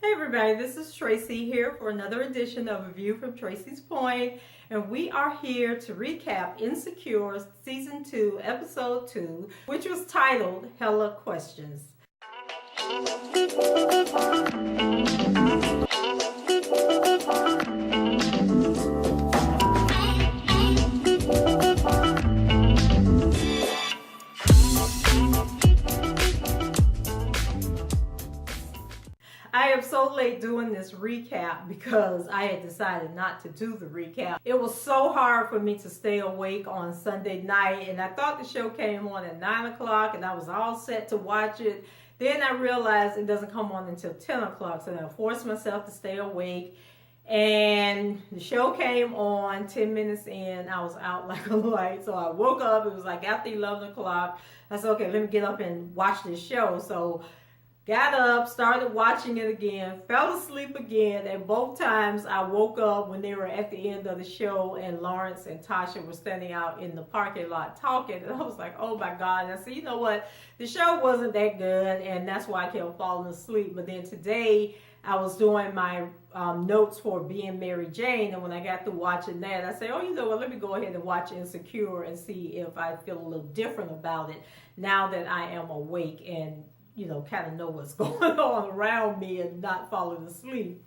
Hey everybody, this is Tracy here for another edition of A View from Tracy's Point, and we are here to recap Insecure Season 2, Episode 2, which was titled Hella Questions. I am so late doing this recap because I had decided not to do the recap. It was so hard for me to stay awake on Sunday night, and I thought the show came on at 9 o'clock and I was all set to watch it. Then I realized it doesn't come on until 10 o'clock, so I forced myself to stay awake. And the show came on 10 minutes in. I was out like a light. So I woke up. It was like after 11 o'clock. I said, okay, let me get up and watch this show. So got up, started watching it again, fell asleep again, and both times I woke up when they were at the end of the show and Lawrence and Tasha were standing out in the parking lot talking, and I was like, oh my God. And I said, you know what, the show wasn't that good, and that's why I kept falling asleep. But then today I was doing my notes for Being Mary Jane, and when I got to watching that, I said, oh, you know what, let me go ahead and watch Insecure and see if I feel a little different about it now that I am awake and kind of know what's going on around me and not falling asleep.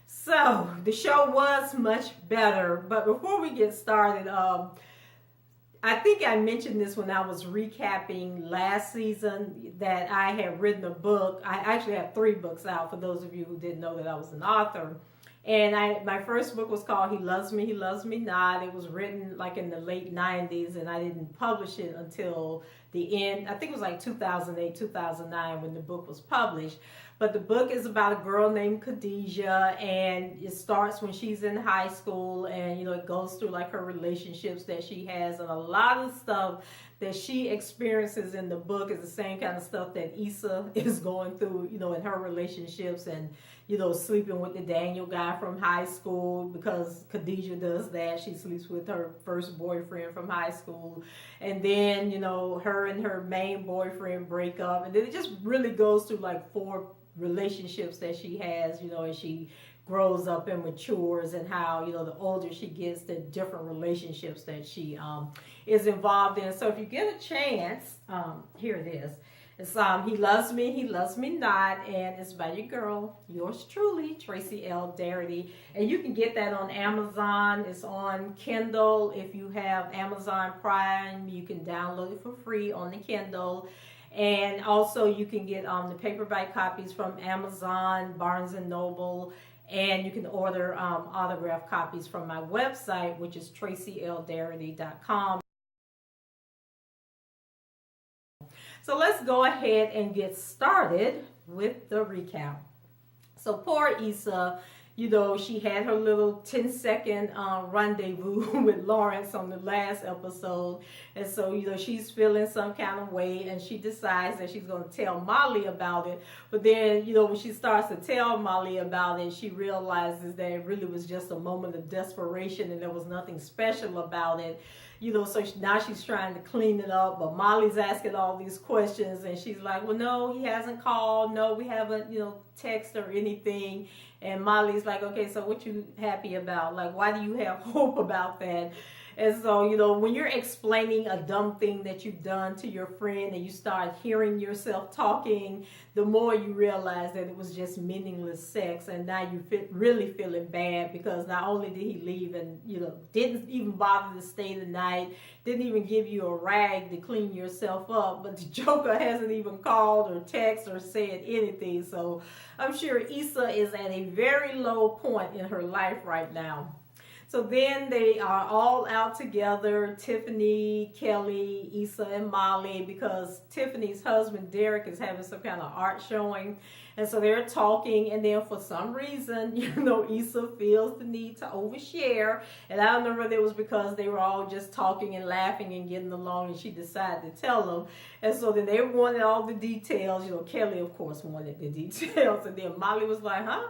So the show was much better. But before we get started, I think I mentioned this when I was recapping last season that I had written a book. I actually have 3 books out for those of you who didn't know that I was an author. And my first book was called He Loves Me, He Loves Me Not. It was written like in the late 90s, and I didn't publish it until the end. I think it was like 2008, 2009 when the book was published. But the book is about a girl named Khadijah, and it starts when she's in high school, and it goes through like her relationships that she has, and a lot of stuff that she experiences in the book is the same kind of stuff that Issa is going through, in her relationships, and sleeping with the Daniel guy from high school, because Khadijah does that. She sleeps with her first boyfriend from high school. And then, her and her main boyfriend break up. And then it just really goes through like 4 relationships that she has, as she grows up and matures, and how, the older she gets, the different relationships that she is involved in. So if you get a chance, here it is. It's He Loves Me, He Loves Me Not, and it's by your girl, yours truly, Tracy L. Darity. And you can get that on Amazon. It's on Kindle. If you have Amazon Prime, you can download it for free on the Kindle. And also you can get the paperback copies from Amazon, Barnes and Noble, and you can order autographed copies from my website, which is tracyldarity.com. So let's go ahead and get started with the recap. So poor Issa, she had her little 10-second rendezvous with Lawrence on the last episode. And so, she's feeling some kind of way, and she decides that she's going to tell Molly about it. But then, when she starts to tell Molly about it, she realizes that it really was just a moment of desperation and there was nothing special about it. So now she's trying to clean it up, but Molly's asking all these questions, and she's like, well, no, he hasn't called. No, we haven't, text or anything. And Molly's like, okay, so what you happy about? Like, why do you have hope about that? And so, when you're explaining a dumb thing that you've done to your friend and you start hearing yourself talking, the more you realize that it was just meaningless sex. And now you really feeling bad, because not only did he leave and, didn't even bother to stay the night, didn't even give you a rag to clean yourself up, but the Joker hasn't even called or texted or said anything. So I'm sure Issa is at a very low point in her life right now. So then they are all out together, Tiffany, Kelly, Issa, and Molly, because Tiffany's husband, Derek, is having some kind of art showing. And so they're talking, and then for some reason, Issa feels the need to overshare. And I don't know whether it was because they were all just talking and laughing and getting along, and she decided to tell them. And so then they wanted all the details. Kelly, of course, wanted the details. And then Molly was like, huh?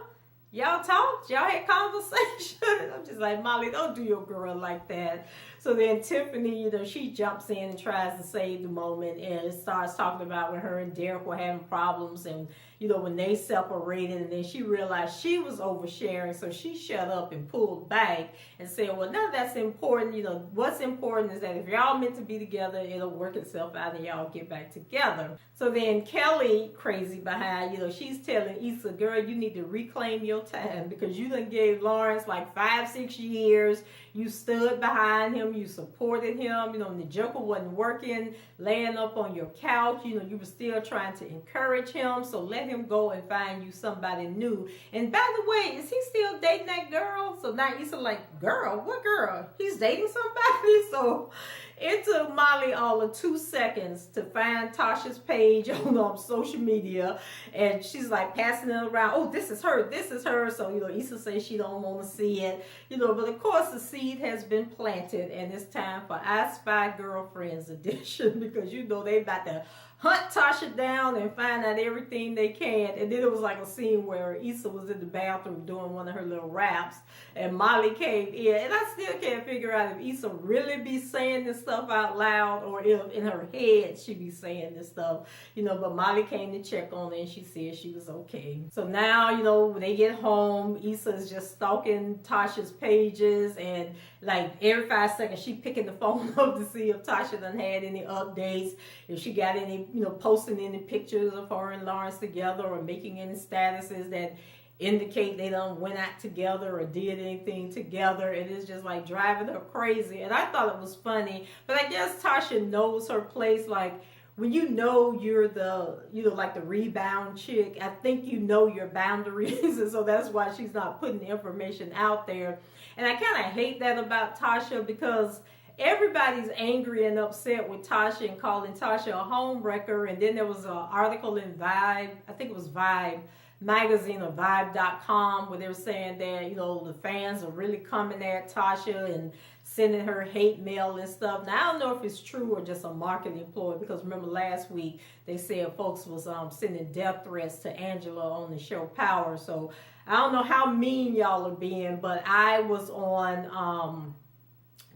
Y'all talked? Y'all had conversation? I'm just like, Molly, don't do your girl like that. So then Tiffany, she jumps in and tries to save the moment and starts talking about when her and Derek were having problems and, when they separated, and then she realized she was oversharing, so she shut up and pulled back and said, well, none of that's important. What's important is that if y'all meant to be together, it'll work itself out and y'all get back together. So then Kelly, crazy behind, she's telling Issa, girl, you need to reclaim your time because you done gave Lawrence like 5-6 years. You stood behind him, you supported him, when the joker wasn't working, laying up on your couch, you were still trying to encourage him, so let him go and find you somebody new. And by the way, is he still dating that girl? So now Issa like, girl, what girl? He's dating somebody? So it took Molly all of 2 seconds to find Tasha's page on social media, and she's like passing it around. Oh, this is her, this is her. So Issa says she don't want to see it, but of course the seed has been planted, and it's time for I Spy Girlfriends edition because they about to hunt Tasha down and find out everything they can. And then it was like a scene where Issa was in the bathroom doing one of her little raps, and Molly came in, and I still can't figure out if Issa really be saying this stuff out loud or if in her head she be saying this stuff, but Molly came to check on her and she said she was okay. So now, when they get home, Issa is just stalking Tasha's pages, and like every 5 seconds she picking the phone up to see if Tasha done had any updates, if she got any, posting any pictures of her and Lawrence together or making any statuses that indicate they done went out together or did anything together. It is just like driving her crazy. And I thought it was funny, but I guess Tasha knows her place. Like when you're the, like the rebound chick, I think your boundaries. And so that's why she's not putting the information out there. And I kind of hate that about Tasha because everybody's angry and upset with Tasha and calling Tasha a homewrecker. And then there was an article in Vibe, I think it was Vibe magazine or Vibe.com, where they were saying that, the fans are really coming at Tasha and sending her hate mail and stuff. Now, I don't know if it's true or just a marketing ploy, because remember last week they said folks was sending death threats to Angela on the show Power. So I don't know how mean y'all are being, but I was on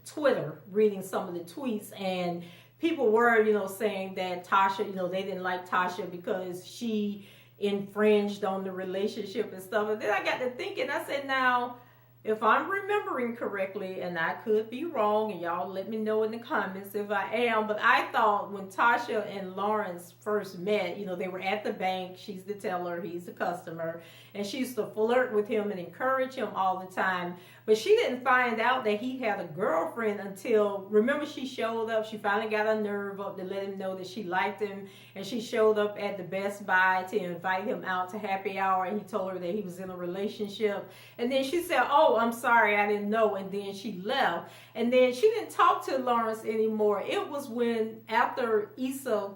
Twitter reading some of the tweets, and people were, saying that Tasha, they didn't like Tasha because she infringed on the relationship and stuff. And then I got to thinking, I said, now, if I'm remembering correctly, and I could be wrong, and y'all let me know in the comments if I am, but I thought when Tasha and Lawrence first met, they were at the bank, she's the teller, he's the customer, and she used to flirt with him and encourage him all the time. But she didn't find out that he had a girlfriend until, remember, she showed up, she finally got her nerve up to let him know that she liked him, and she showed up at the Best Buy to invite him out to happy hour, and he told her that he was in a relationship. And then she said, oh, I'm sorry, I didn't know, and then she left. And then she didn't talk to Lawrence anymore. It was when, after Issa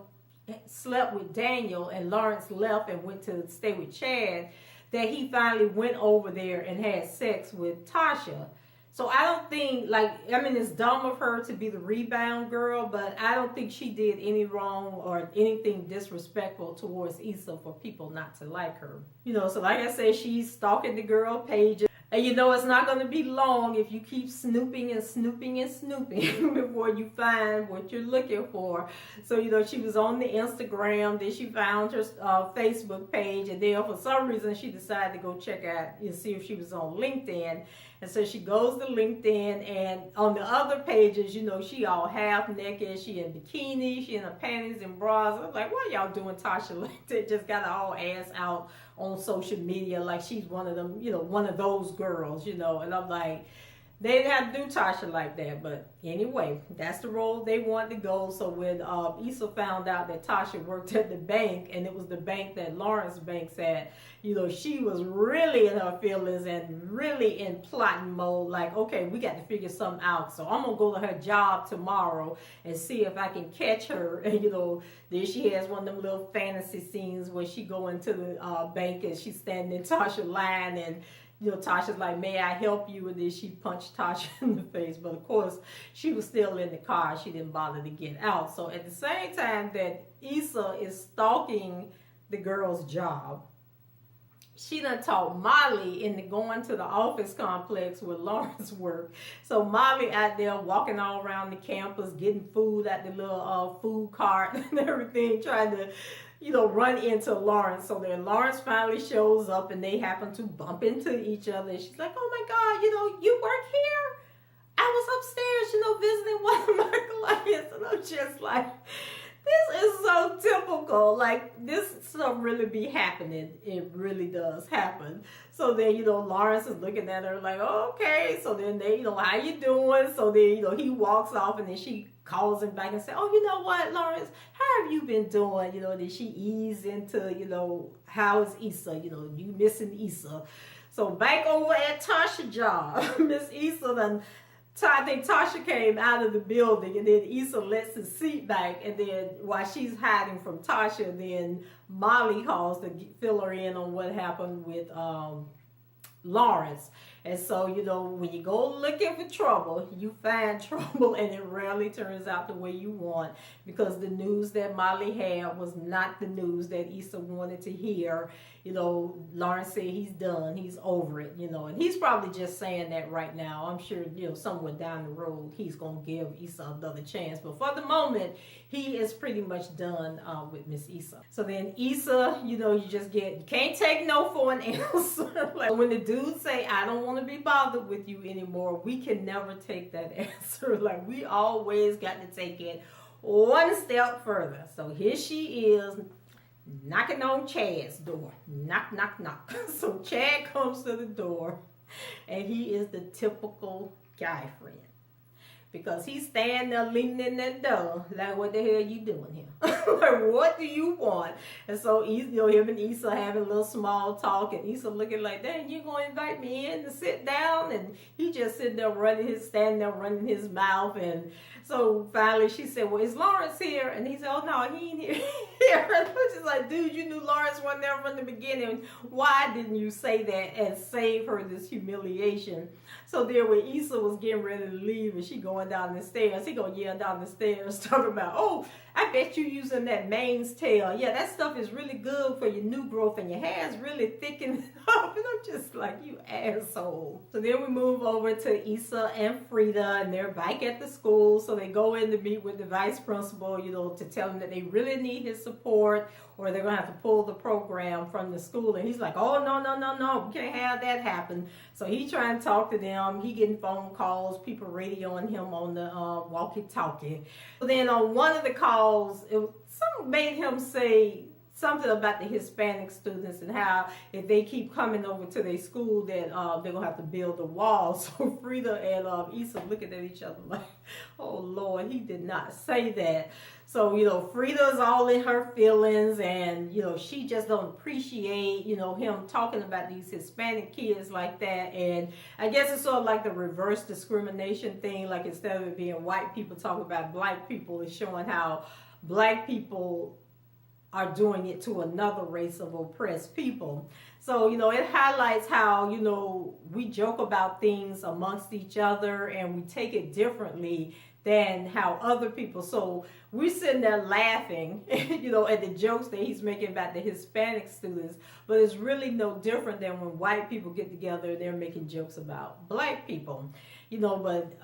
slept with Daniel and Lawrence left and went to stay with Chad, that he finally went over there and had sex with Tasha. So I don't think, it's dumb of her to be the rebound girl, but I don't think she did any wrong or anything disrespectful towards Issa for people not to like her. So like I said, she's stalking the girl pages. And it's not going to be long if you keep snooping and snooping and snooping before you find what you're looking for. So, she was on the Instagram, then she found her Facebook page, and then for some reason she decided to go check out and see if she was on LinkedIn. And so she goes to LinkedIn, and on the other pages, she all half naked, she in bikini, she in her panties and bras. I was like, why y'all doing Tasha like that? Just got her all ass out on social media like she's one of them, one of those girls, and I'm like, they didn't have to do Tasha like that. But anyway, that's the role they wanted to go. So when Issa found out that Tasha worked at the bank, and it was the bank that Lawrence banks at, she was really in her feelings and really in plotting mode. Like, okay, we got to figure something out. So I'm going to go to her job tomorrow and see if I can catch her. And, then she has one of them little fantasy scenes where she go into the bank and she's standing in Tasha's line, and Tasha's like, may I help you? And then she punched Tasha in the face. But of course, she was still in the car. She didn't bother to get out. So at the same time that Issa is stalking the girl's job, she done taught Molly into going to the office complex where Lawrence worked. So Molly out there walking all around the campus, getting food at the little food cart and everything, trying to, run into Lawrence. So then Lawrence finally shows up and they happen to bump into each other. And she's like, oh my God, you work here? I was upstairs, visiting one of my clients. And I'm just like, this is so typical. Like, this stuff really be happening. It really does happen. So then, Lawrence is looking at her like, oh, okay. So then they, how you doing? So then, he walks off and then she calls him back and says, oh, you know what, Lawrence, how have you been doing? Then she ease into, how is Issa? You missing Issa. So back over at Tasha's job, Miss Issa done, I think Tasha came out of the building and then Issa lets his seat back, and then while she's hiding from Tasha, then Molly calls to fill her in on what happened with Lawrence. And so, when you go looking for trouble, you find trouble, and it rarely turns out the way you want, because the news that Molly had was not the news that Issa wanted to hear. Lawrence said he's done, he's over it, and he's probably just saying that right now. I'm sure, somewhere down the road, he's going to give Issa another chance. But for the moment, he is pretty much done with Miss Issa. So then Issa, you just can't take no for an answer. Like when the dudes say, I don't want to be bothered with you anymore, we can never take that answer. Like, we always got to take it one step further. So here she is, knocking on Chad's door. Knock, knock, knock. So Chad comes to the door, and he is the typical guy friend. Because he's standing there leaning in that door, like, what the hell you doing here? Like, what do you want? And so, him and Issa having a little small talk, and Issa looking like, dang, you gonna invite me in to sit down? And he just sitting there standing there running his mouth. And so finally she said, well, is Lawrence here? And he said, oh no, he ain't here. And I'm just like, dude, you knew Lawrence wasn't there from the beginning. Why didn't you say that and save her this humiliation? So then when Issa was getting ready to leave and she going down the stairs, he gonna yell down the stairs talking about, oh, I bet you using that Maine's tail. Yeah, that stuff is really good for your new growth and your hair's really thickened up. And I'm just like, you asshole. So then we move over to Issa and Frida, and they're back at the school. So they go in to meet with the vice principal, to tell him that they really need his support, or they're going to have to pull the program from the school. And he's like, oh, no, we can't have that happen. So he trying to talk to them. He getting phone calls, people radioing him on the walkie-talkie. So then on one of the calls, something made him say something about the Hispanic students and how if they keep coming over to their school that they're going to have to build a wall. So Frida and Issa looking at each other like, oh Lord, he did not say that. So, Frida's all in her feelings, and, she just don't appreciate, him talking about these Hispanic kids like that. And I guess it's sort of like the reverse discrimination thing. Like, instead of it being white people talking about black people, it's showing how black people are doing it to another race of oppressed people. So, it highlights how, we joke about things amongst each other and we take it differently than how other people. So we're sitting there laughing, at the jokes that he's making about the Hispanic students, but it's really no different than when white people get together and they're making jokes about black people. But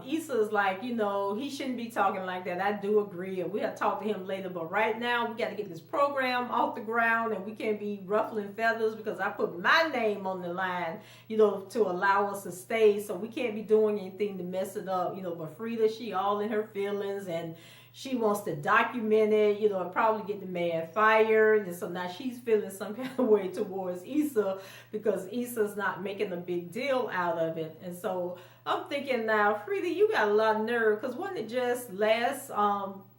Issa's like, he shouldn't be talking like that. I do agree, and we'll talk to him later. But right now, we got to get this program off the ground, and we can't be ruffling feathers because I put my name on the line, to allow us to stay. So we can't be doing anything to mess it up, But Frida, she all in her feelings, and she wants to document it, and probably get the man fired. And so now she's feeling some kind of way towards Issa because Issa's not making a big deal out of it. And so I'm thinking now, Frida, you got a lot of nerve, because wasn't it just last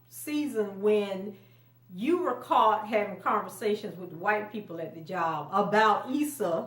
season when you were caught having conversations with white people at the job about Issa,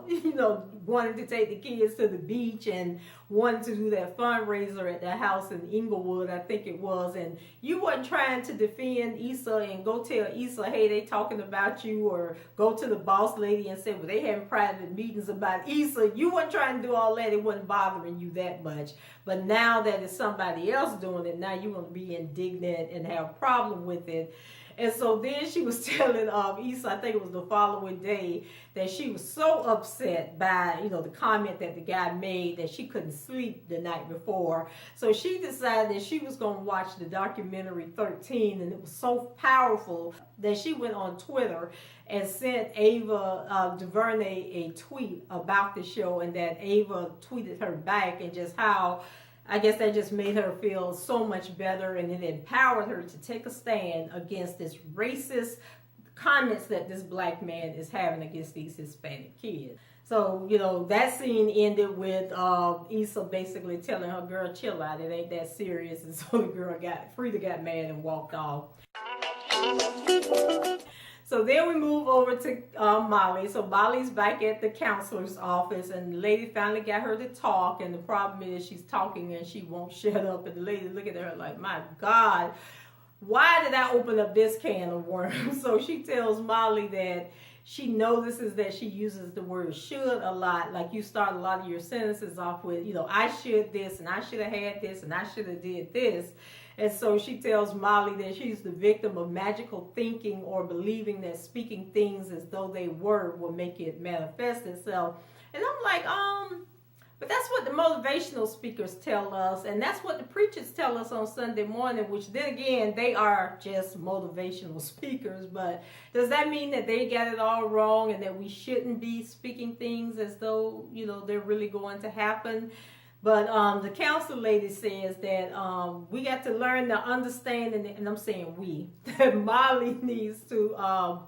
wanting to take the kids to the beach and wanting to do that fundraiser at their house in Inglewood, I think it was. And you wasn't trying to defend Issa and go tell Issa, hey, they talking about you, or go to the boss lady and say, well, they having private meetings about Issa. You wasn't trying to do all that. It wasn't bothering you that much. But now that it's somebody else doing it, now you want to be indignant and have a problem with it. And so then she was telling Issa, I think it was the following day, that she was so upset by, the comment that the guy made that she couldn't sleep the night before. So she decided that she was going to watch the documentary 13, and it was so powerful that she went on Twitter and sent Ava DuVernay a tweet about the show, and that Ava tweeted her back, and just how I guess that just made her feel so much better, and it empowered her to take a stand against this racist comments that this black man is having against these Hispanic kids. So, that scene ended with Issa basically telling her, girl, chill out, it ain't that serious. And so the girl got mad and walked off. So then we move over to Molly. So Molly's back at the counselor's office, and the lady finally got her to talk. And the problem is she's talking and she won't shut up. And the lady looking at her like, my God, why did I open up this can of worms? So she tells Molly that she notices that she uses the word should a lot. Like you start a lot of your sentences off with, I should this, and I should have had this, and I should have did this. And so she tells Molly that she's the victim of magical thinking, or believing that speaking things as though they were will make it manifest itself. And I'm like, but that's what the motivational speakers tell us, and that's what the preachers tell us on Sunday morning, which then again, they are just motivational speakers. But does that mean that they got it all wrong and that we shouldn't be speaking things as though, they're really going to happen? But the counsel lady says that we got to learn to understand, and I'm saying we, that Molly needs to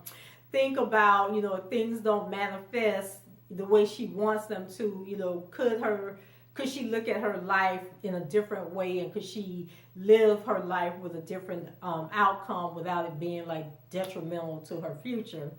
think about, if things don't manifest the way she wants them to, could she look at her life in a different way, and could she live her life with a different outcome without it being like detrimental to her future?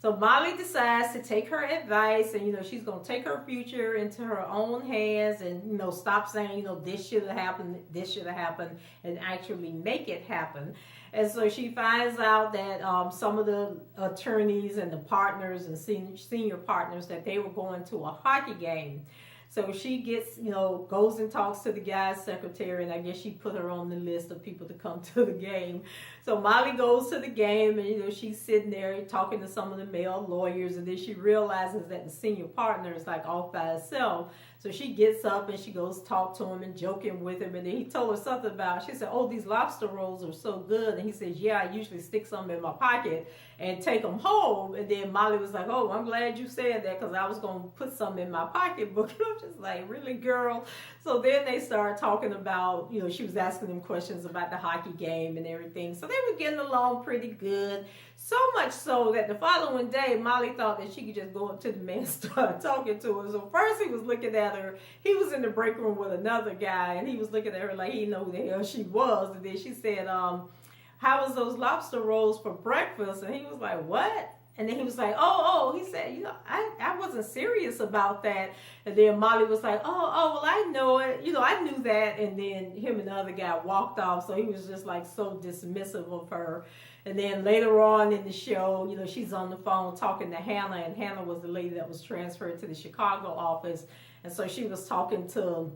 So Molly decides to take her advice, and she's going to take her future into her own hands, and stop saying this should have happened, and actually make it happen. And so she finds out that some of the attorneys and the partners and senior partners, that they were going to a hockey game. So she gets, goes and talks to the guy's secretary, and I guess she put her on the list of people to come to the game. So Molly goes to the game, and, she's sitting there talking to some of the male lawyers, and then she realizes that the senior partner is like off by herself. So she gets up and she goes talk to him and joking with him, and then he told her something about, she said, oh, these lobster rolls are so good. And he says, yeah, I usually stick some in my pocket and take them home. And then Molly was like, oh, I'm glad you said that, because I was going to put some in my pocketbook. And I'm just like, really, girl? So then they started talking about, she was asking them questions about the hockey game and everything. So they were getting along pretty good. So much so that the following day, Molly thought that she could just go up to the man and start talking to her. So first he was looking at her. He was in the break room with another guy, and he was looking at her like he didn't know who the hell she was. And then she said, how was those lobster rolls for breakfast? And he was like, what? And then he was like, he said, I wasn't serious about that. And then Molly was like, well, I know it. I knew that. And then him and the other guy walked off. So he was just like so dismissive of her. And then later on in the show, she's on the phone talking to Hannah. And Hannah was the lady that was transferred to the Chicago office. And so she was talking to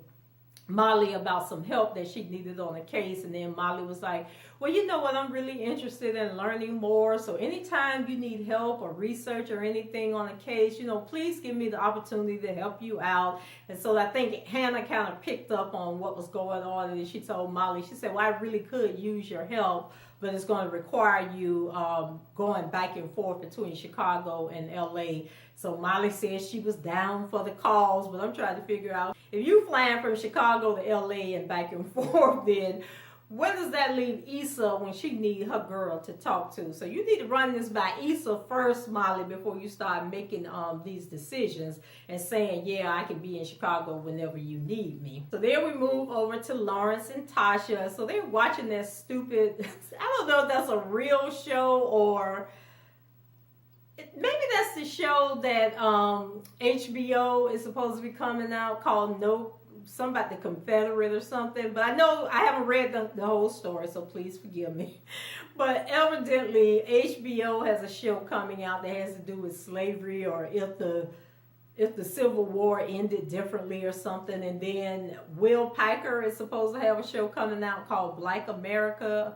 Molly about some help that she needed on a case. And then Molly was like, well, you know what, I'm really interested in learning more. So anytime you need help or research or anything on a case, please give me the opportunity to help you out. And so I think Hannah kind of picked up on what was going on. And she told Molly, she said, well, I really could use your help, but it's going to require you going back and forth between Chicago and LA. So Molly said she was down for the cause, but I'm trying to figure out, if you flying from Chicago to LA and back and forth, then where does that leave Issa when she need her girl to talk to? So you need to run this by Issa first, Molly, before you start making these decisions and saying, yeah, I can be in Chicago whenever you need me. So then we move over to Lawrence and Tasha. So they're watching that stupid, I don't know if that's a real show or maybe that's the show that HBO is supposed to be coming out called something about the Confederate or something, but I know I haven't read the whole story, so please forgive me. But evidently HBO has a show coming out that has to do with slavery, or if the Civil War ended differently or something. And then Will Piker is supposed to have a show coming out called Black America.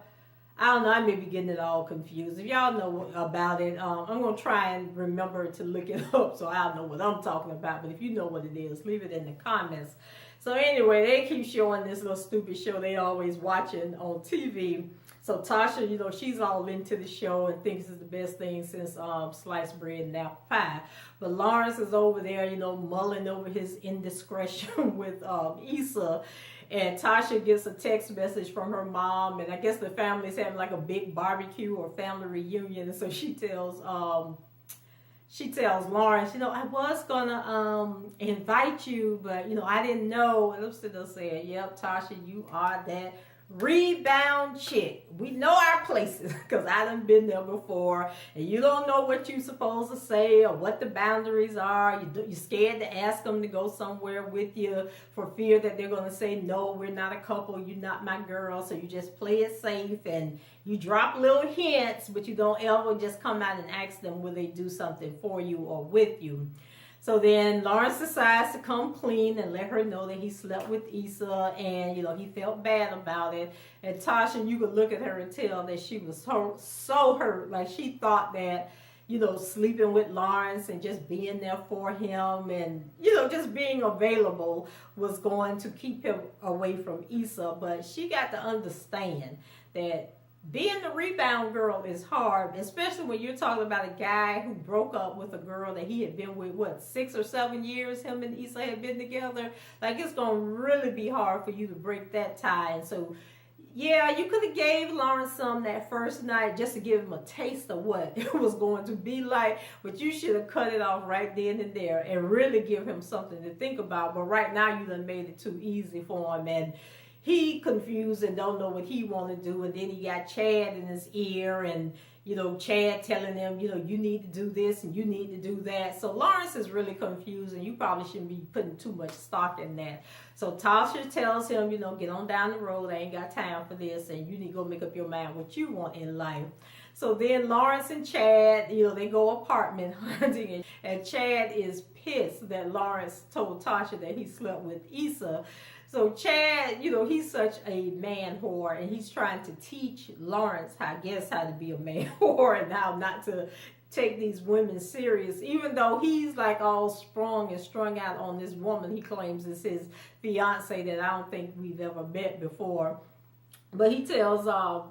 I don't know, I may be getting it all confused. If y'all know about it, I'm going to try and remember to look it up so I'll know what I'm talking about. But if you know what it is, leave it in the comments. So anyway, they keep showing this little stupid show they always watching on TV. So Tasha, you know, she's all into the show and thinks it's the best thing since sliced bread and apple pie. But Lawrence is over there, you know, mulling over his indiscretion with Issa. And Tasha gets a text message from her mom, and I guess the family's having like a big barbecue or family reunion. And so she tells Lawrence, you know, I was gonna invite you, but you know, I didn't know. And I'm sitting there saying, yep, Tasha, you are that rebound chick. We know our places because I done been there before, and you don't know what you're supposed to say or what the boundaries are. You're scared to ask them to go somewhere with you for fear that they're going to say, no, we're not a couple, you're not my girl. So you just play it safe and you drop little hints, but you don't ever just come out and ask them will they do something for you or with you. So then Lawrence decides to come clean and let her know that he slept with Issa, and you know, he felt bad about it. And Tasha, you could look at her and tell that she was so hurt. Like she thought that, you know, sleeping with Lawrence and just being there for him and, you know, just being available was going to keep him away from Issa. But she got to understand that being the rebound girl is hard, especially when you're talking about a guy who broke up with a girl that he had been with, what, 6 or 7 years, him and Issa had been together. Like, it's going to really be hard for you to break that tie. And so, yeah, you could have gave Lawrence some that first night just to give him a taste of what it was going to be like, but you should have cut it off right then and there and really give him something to think about. But right now, you done made it too easy for him, and he confused and don't know what he want to do. And then he got Chad in his ear, and you know, Chad telling him, you know, you need to do this and you need to do that. So Lawrence is really confused, and you probably shouldn't be putting too much stock in that. So Tasha tells him, you know, get on down the road, I ain't got time for this, and you need to go make up your mind what you want in life. So then Lawrence and Chad, you know, they go apartment hunting, and Chad is pissed that Lawrence told Tasha that he slept with Issa. So Chad, you know, he's such a man whore, and he's trying to teach Lawrence, how to be a man whore and how not to take these women serious, even though he's like all sprung and strung out on this woman he claims is his fiance that I don't think we've ever met before. But he tells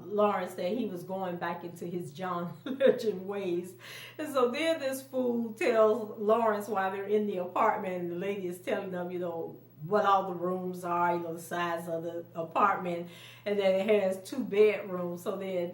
Lawrence that he was going back into his John Legend ways. And so then this fool tells Lawrence while they're in the apartment, and the lady is telling them, you know, what all the rooms are, you know, the size of the apartment, and then it has 2 bedrooms. So then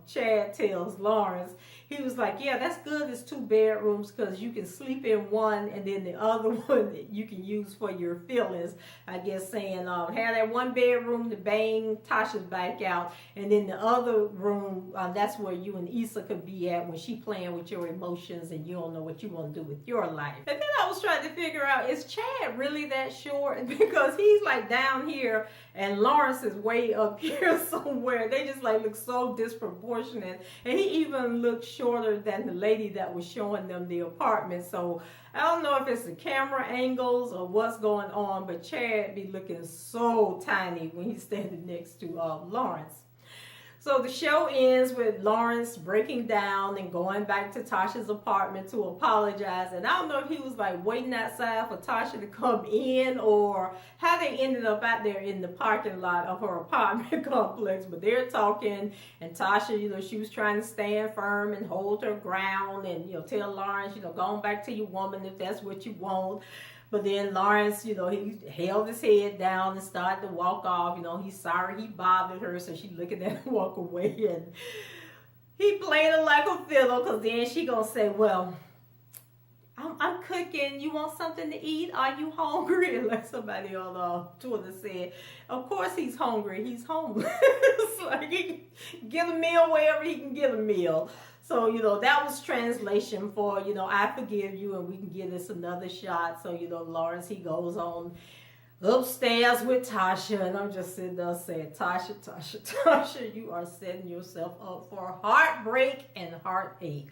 Chad tells Lawrence, he was like, yeah, that's good, it's 2 bedrooms because you can sleep in one and then the other one you can use for your feelings. I guess saying have that 1 bedroom to bang Tasha's back out, and then the other room, that's where you and Issa could be at when she playing with your emotions and you don't know what you want to do with your life. And then I was trying to figure out, is Chad really that short? Because he's like down here and Lawrence is way up here somewhere. They just like look so disproportionate, and he even looked shorter than the lady that was showing them the apartment. So I don't know if it's the camera angles or what's going on, but Chad be looking so tiny when he's standing next to Lawrence. So the show ends with Lawrence breaking down and going back to Tasha's apartment to apologize. And I don't know if he was like waiting outside for Tasha to come in or how they ended up out there in the parking lot of her apartment complex. But they're talking, and Tasha, you know, she was trying to stand firm and hold her ground and, you know, tell Lawrence, you know, go on back to your woman if that's what you want. But then Lawrence, you know, he held his head down and started to walk off. You know, he's sorry he bothered her, so she's looking at him walk away. And he played it like a fiddle, because then she gonna say, well, I'm cooking. You want something to eat? Are you hungry? And like somebody on Twitter said, of course he's hungry. He's homeless. Like he can get a meal wherever he can get a meal. So, you know, that was translation for, you know, I forgive you and we can give this another shot. So, you know, Lawrence, he goes on upstairs with Tasha, and I'm just sitting there saying, Tasha, you are setting yourself up for heartbreak and heartache.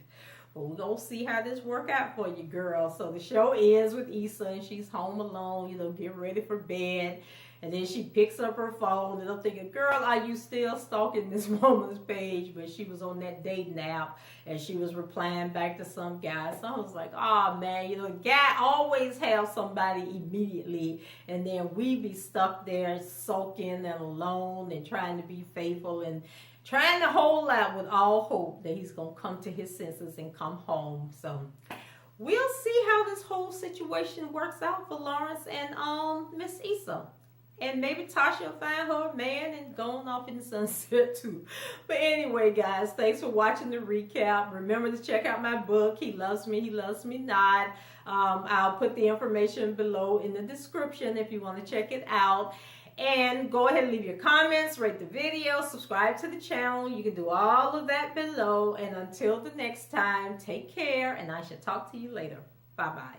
But we're going to see how this work out for you, girl. So the show ends with Issa, and she's home alone, you know, getting ready for bed. And then she picks up her phone, and I'm thinking, girl, are you still stalking this woman's page? But she was on that dating app, and she was replying back to some guy. So I was like, oh man, you know, guy always have somebody immediately, and then we be stuck there sulking and alone and trying to be faithful and trying to hold out with all hope that he's going to come to his senses and come home. So we'll see how this whole situation works out for Lawrence and Miss Issa. And maybe Tasha will find her man and going off in the sunset too. But anyway, guys, thanks for watching the recap. Remember to check out my book, He Loves Me, He Loves Me Not. I'll put the information below in the description if you want to check it out. And go ahead and leave your comments, rate the video, subscribe to the channel. You can do all of that below. And until the next time, take care, and I shall talk to you later. Bye-bye.